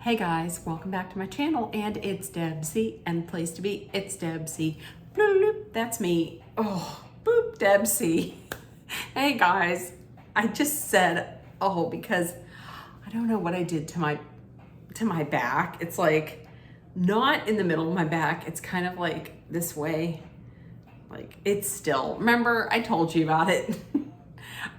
Hey guys, welcome back to my channel, and it's Debsy, and the place to be, it's Debsy. Bloop, bloop, that's me. Oh, boop, Debsy. Hey guys, I just said, because I don't know what I did to my back. It's like not in the middle of my back. It's kind of like this way. Like it's still, remember I told you about it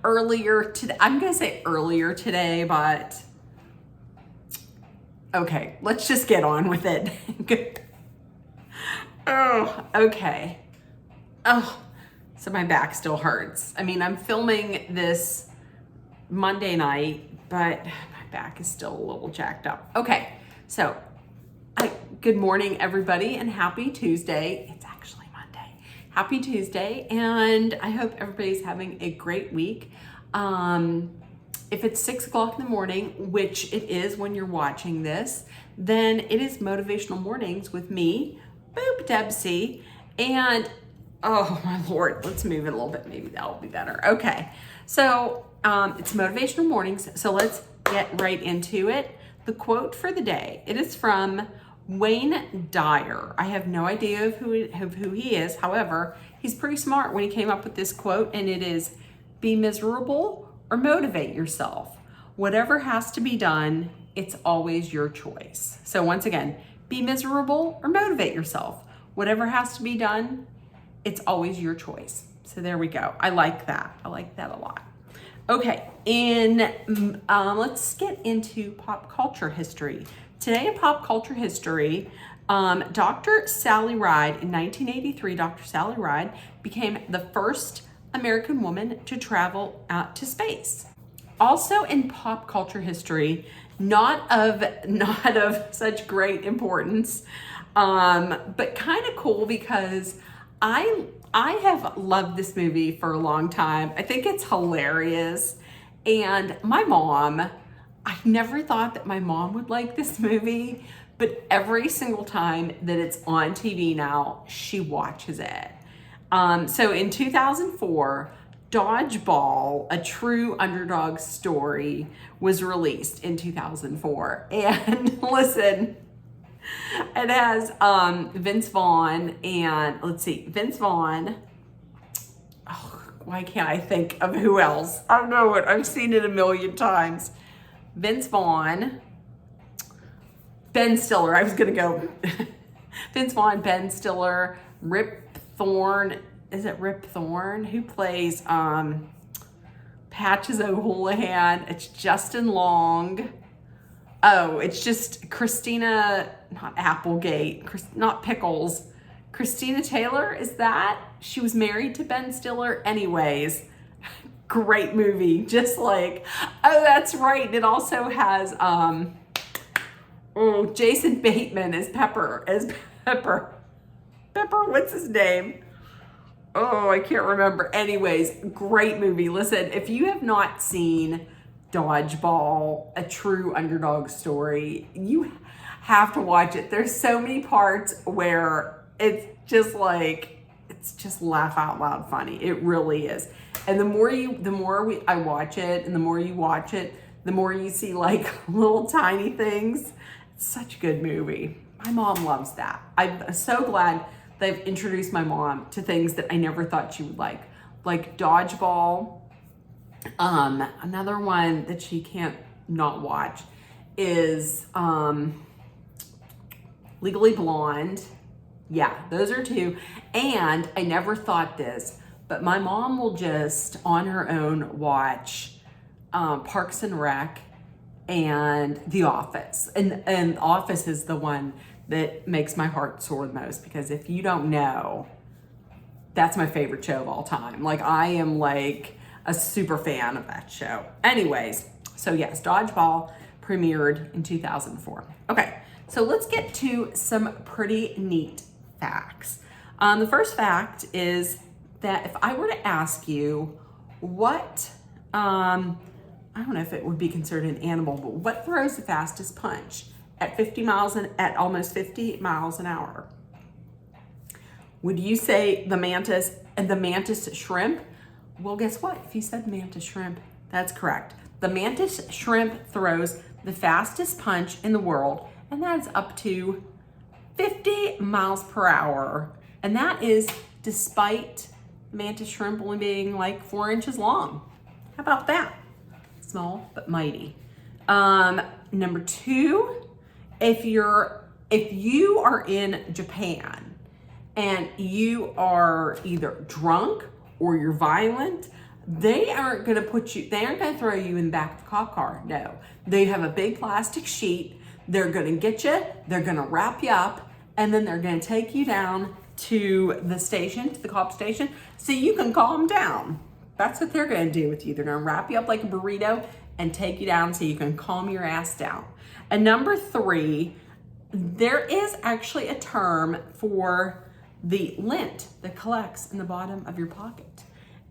earlier today. I'm going to say earlier today, but okay, let's just get on with it. Good. Oh, okay. Oh, so my back still hurts. I mean, I'm filming this Monday night, but my back is still a little jacked up. Okay, so good morning, everybody, and happy Tuesday. It's actually Monday. Happy Tuesday, and I hope everybody's having a great week. If it's 6 o'clock in the morning, which it is when you're watching this, then it is Motivational Mornings with me, Boop Debsy, and oh my Lord, let's move it a little bit. Maybe that'll be better. Okay, so it's Motivational Mornings, so let's get right into it. The quote for the day, it is from Wayne Dyer. I have no idea of who he is. However, he's pretty smart when he came up with this quote, and it is, be miserable or motivate yourself. Whatever has to be done, it's always your choice. So once again, be miserable or motivate yourself. Whatever has to be done, it's always your choice. So there we go. I like that. I like that a lot. Okay, let's get into pop culture history. Today in pop culture history, Dr. Sally Ride, in 1983, Dr. Sally Ride became the first American woman to travel out to space. Also in pop culture history, not of such great importance, but kind of cool because I have loved this movie for a long time. I think it's hilarious. And my mom, I never thought that my mom would like this movie, but every single time that it's on TV now, she watches it. So in 2004, Dodgeball, a true underdog story, was released in 2004. And listen, it has Vince Vaughn and, Vince Vaughn. Oh, why can't I think of who else? I know it. I've seen it a million times. Vince Vaughn, Ben Stiller. I was going to go Vince Vaughn, Ben Stiller, Rip Thorne. Is it Rip Thorne? Who plays Patches O'Houlihan? It's Justin Long. Oh, it's just Christina, not Applegate, not Pickles. Christina Taylor, is that? She was married to Ben Stiller. Anyways, great movie. Just like, oh, that's right. It also has Jason Bateman as Pepper. Pepper, what's his name? Oh, I can't remember. Anyways, great movie. Listen, if you have not seen Dodgeball, a true underdog story, you have to watch it. There's so many parts where it's just laugh out loud funny. It really is. And the more I watch it, and the more you watch it, the more you see like little tiny things. It's such a good movie. My mom loves that. I'm so glad they've introduced my mom to things that I never thought she would like Dodgeball. Another one that she can't not watch is Legally Blonde. Yeah, those are two. And I never thought this, but my mom will just on her own watch Parks and Rec and The Office. And Office is the one that makes my heart soar the most, because if you don't know, that's my favorite show of all time. Like, I am like a super fan of that show. Anyways, so yes, Dodgeball premiered in 2004. Okay, so let's get to some pretty neat facts. The first fact is that if I were to ask you what, I don't know if it would be considered an animal, but what throws the fastest punch at almost 50 miles an hour? Would you say the mantis and the mantis shrimp? Well, guess what? If you said mantis shrimp, that's correct. The mantis shrimp throws the fastest punch in the world, and that is up to 50 miles per hour. And that is despite mantis shrimp only being like 4 inches long. How about that? Small but mighty. Number 2, if you are in Japan and you are either drunk or you're violent, they aren't gonna throw you in the back of the cop car. No, they have a big plastic sheet. They're gonna get you, they're gonna wrap you up, and then they're gonna take you down to the station, to the cop station, so you can calm down. That's what they're gonna do with you. They're gonna wrap you up like a burrito and take you down so you can calm your ass down. And number 3, there is actually a term for the lint that collects in the bottom of your pocket.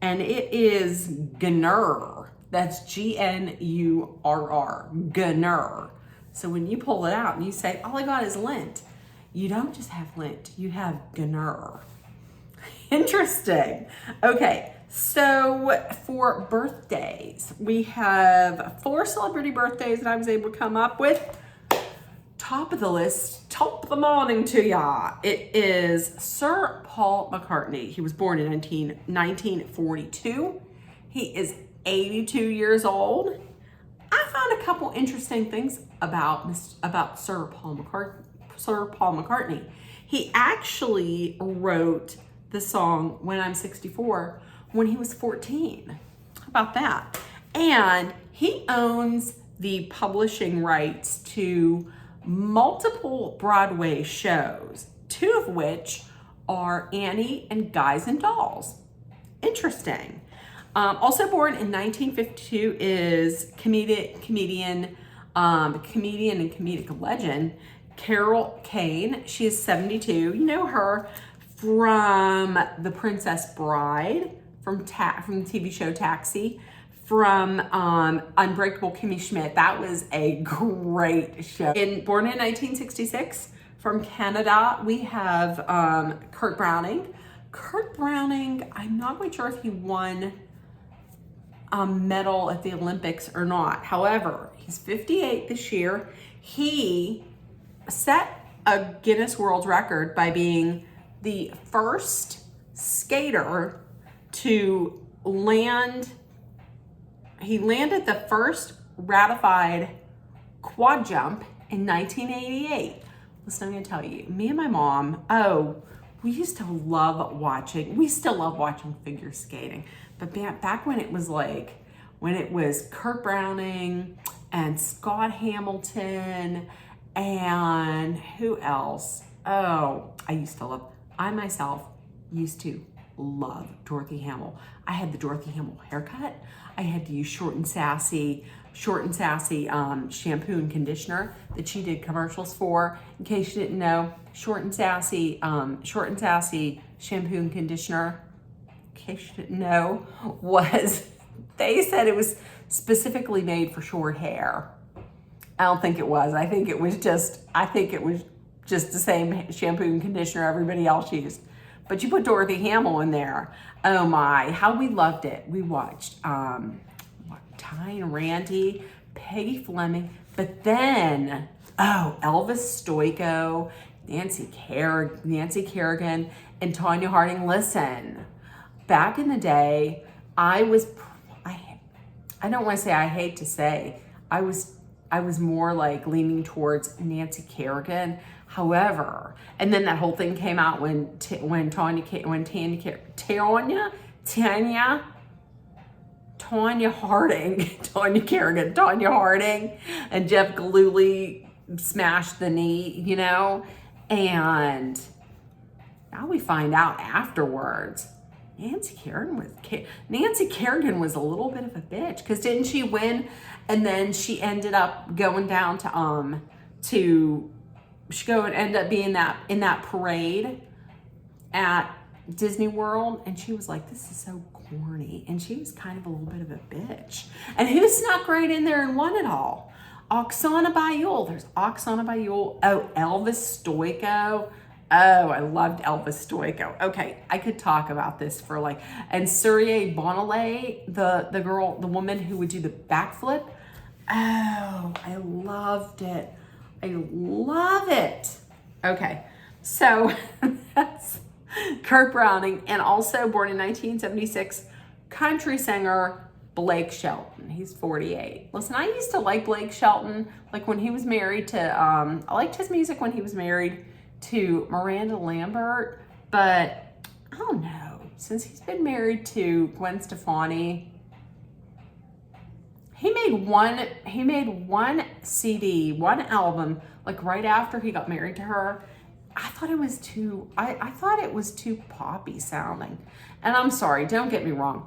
And it is gnurr. That's Gnurr, gnurr. So when you pull it out and you say, all I got is lint, you don't just have lint, you have gnurr. Interesting. Okay, so for birthdays, we have 4 celebrity birthdays that I was able to come up with. Top of the list, top of the morning to ya. It is Sir Paul McCartney. He was born in 1942. He is 82 years old. I found a couple interesting things about Sir Paul McCartney. He actually wrote the song When I'm 64 when he was 14. How about that? And he owns the publishing rights to multiple Broadway shows, 2 of which are Annie and Guys and Dolls. Interesting. Also born in 1952 is comedian and comedic legend Carol Kane. She is 72. You know her from The Princess Bride, from the TV show Taxi, from Unbreakable Kimmy Schmidt. That was a great show. Born in 1966, from Canada, we have Kurt Browning. Kurt Browning, I'm not quite sure if he won a medal at the Olympics or not. However, he's 58 this year. He set a Guinness World Record by being the first skater to land. He landed the first ratified quad jump in 1988. Listen, I'm gonna tell you, me and my mom, we used to love watching, we still love watching figure skating, but back when it was Kurt Browning and Scott Hamilton and who else? I myself used to love Dorothy Hamill. I had the Dorothy Hamill haircut. I had to use Short and Sassy shampoo and conditioner that she did commercials for. In case you didn't know, Short and Sassy shampoo and conditioner, in case you didn't know, they said it was specifically made for short hair. I don't think it was. I think it was just the same shampoo and conditioner everybody else used. But you put Dorothy Hamill in there. Oh my, how we loved it. We watched Ty and Randy, Peggy Fleming, but then, Elvis Stoiko, Nancy Kerrigan, and Tanya Harding. Listen, back in the day, I don't want to say, I hate to say, I was more like leaning towards Nancy Kerrigan. However, and then that whole thing came out when Tanya Harding, and Jeff Galooly smashed the knee, and now we find out afterwards, Nancy Kerrigan was a little bit of a bitch, because didn't she win? And then she ended up going down end up being in that parade at Disney World, and she was like, this is so corny, and she was kind of a little bit of a bitch. And who snuck right in there and won it all? Oksana Bayul. There's Oksana Bayul. Elvis Stoiko. I loved Elvis Stoiko. Okay, I could talk about this and Surya Bonale, the woman who would do the backflip. Oh, I loved it. I love it. Okay, so that's Kurt Browning, and also born in 1976, country singer Blake Shelton. He's 48. Listen, I used to like Blake Shelton, like when he was married to, I liked his music when he was married to Miranda Lambert, but I don't know, since he's been married to Gwen Stefani, he made one CD, one album, like right after he got married to her. I thought it was too poppy sounding. And I'm sorry, don't get me wrong.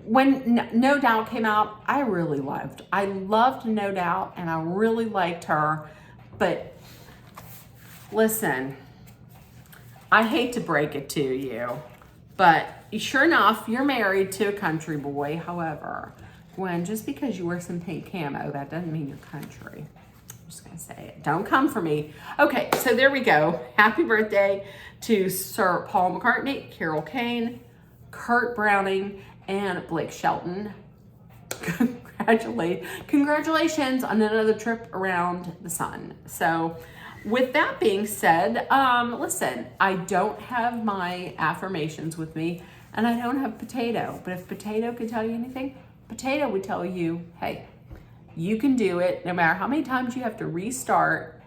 When No Doubt came out, I loved No Doubt, and I really liked her. But listen, I hate to break it to you, but sure enough, you're married to a country boy. However, Gwen, just because you wear some pink camo, that doesn't mean you're country. I'm just gonna say it. Don't come for me. Okay, so there we go. Happy birthday to Sir Paul McCartney, Carol Kane, Kurt Browning, and Blake Shelton. Congratulations on another trip around the sun. So with that being said, listen, I don't have my affirmations with me, and I don't have Potato, but if Potato could tell you anything, Potato would tell you, hey, you can do it. No matter how many times you have to restart,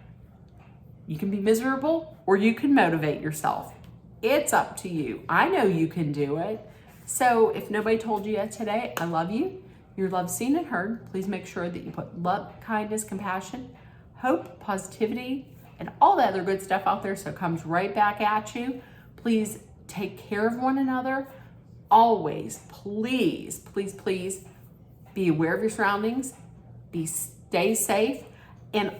you can be miserable or you can motivate yourself. It's up to you. I know you can do it. So if nobody told you yet today, I love you. You're loved, seen, and heard. Please make sure that you put love, kindness, compassion, hope, positivity, and all the other good stuff out there so it comes right back at you. Please take care of one another. Always, please, please, please be aware of your surroundings. Stay safe. And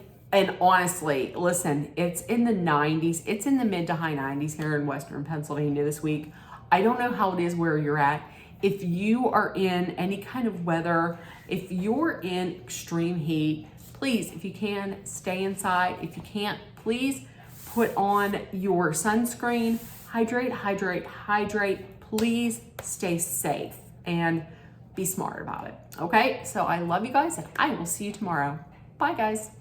honestly, listen, it's in the 90s. It's in the mid to high 90s here in Western Pennsylvania this week. I don't know how it is where you're at. If you are in any kind of weather, if you're in extreme heat, please, if you can, stay inside. If you can't, please put on your sunscreen. Hydrate, hydrate, hydrate. Please stay safe and be smart about it. Okay? So I love you guys, and I will see you tomorrow. Bye, guys.